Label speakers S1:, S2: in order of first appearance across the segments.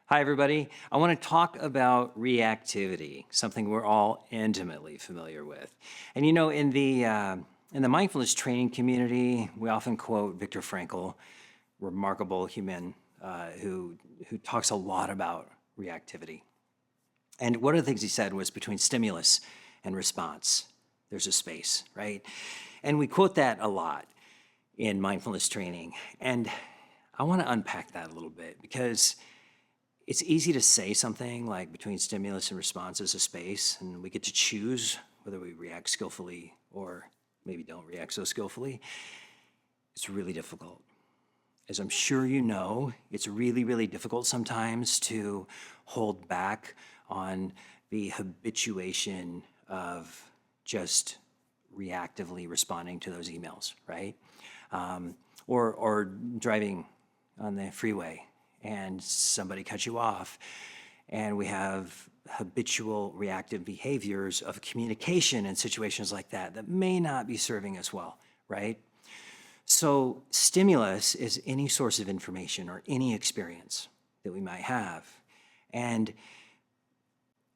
S1: Hi, everybody. I want to talk about reactivity, something we're all intimately familiar with. And in the mindfulness training community, we often quote Viktor Frankl, remarkable human who talks a lot about reactivity. And one of the things he said was between stimulus and response, there's a space, right? And we quote that a lot in mindfulness training. And I want to unpack that a little bit because it's easy to say something like between stimulus and response is a space, and we get to choose whether we react skillfully or maybe don't react so skillfully. It's really difficult. As I'm sure you know, it's really, really difficult sometimes to hold back on the habituation of just reactively responding to those emails, right? Or driving on the freeway and somebody cuts you off, and we have habitual reactive behaviors of communication in situations like that that may not be serving us well, right? So stimulus is any source of information or any experience that we might have. And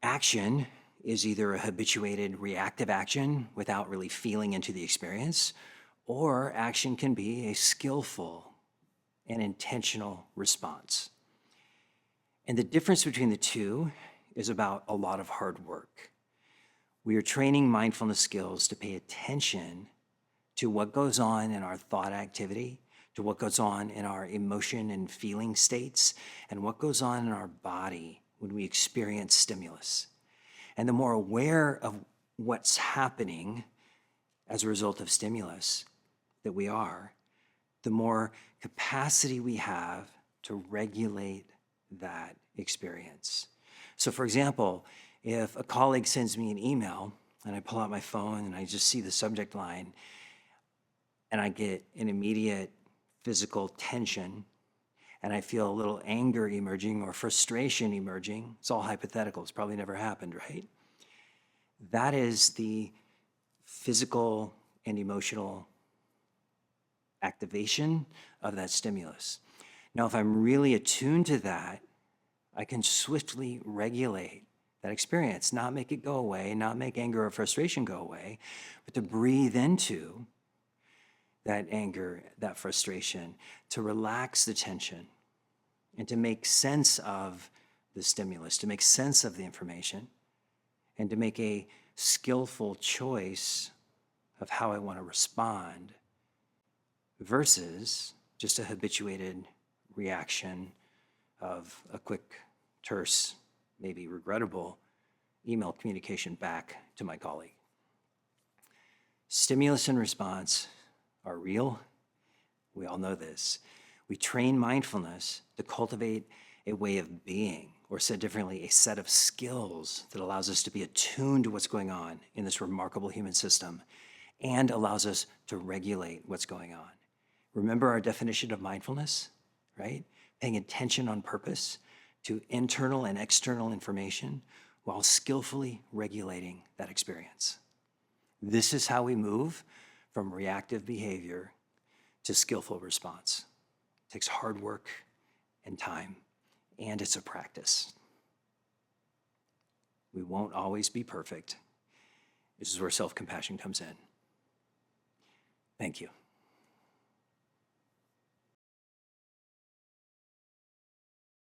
S1: action is either a habituated reactive action without really feeling into the experience, or action can be a skillful and intentional response. And the difference between the two is about a lot of hard work. We are training mindfulness skills to pay attention to what goes on in our thought activity, to what goes on in our emotion and feeling states, and what goes on in our body when we experience stimulus. And the more aware of what's happening as a result of stimulus that we are, the more capacity we have to regulate that experience. So for example, if a colleague sends me an email and I pull out my phone and I just see the subject line and I get an immediate physical tension and I feel a little anger emerging or frustration emerging, it's all hypothetical, it's probably never happened, right? That is the physical and emotional activation of that stimulus. Now, if I'm really attuned to that, I can swiftly regulate that experience, not make it go away, not make anger or frustration go away, but to breathe into that anger, that frustration, to relax the tension, and to make sense of the stimulus, to make sense of the information, and to make a skillful choice of how I want to respond versus just a habituated reaction of a quick, terse, maybe regrettable email communication back to my colleague. Stimulus and response are real. We all know this. We train mindfulness to cultivate a way of being, or said differently, a set of skills that allows us to be attuned to what's going on in this remarkable human system and allows us to regulate what's going on. Remember our definition of mindfulness, right? Paying attention on purpose to internal and external information while skillfully regulating that experience. This is how we move from reactive behavior to skillful response. It takes hard work and time, and it's a practice. We won't always be perfect. This is where self-compassion comes in. Thank you.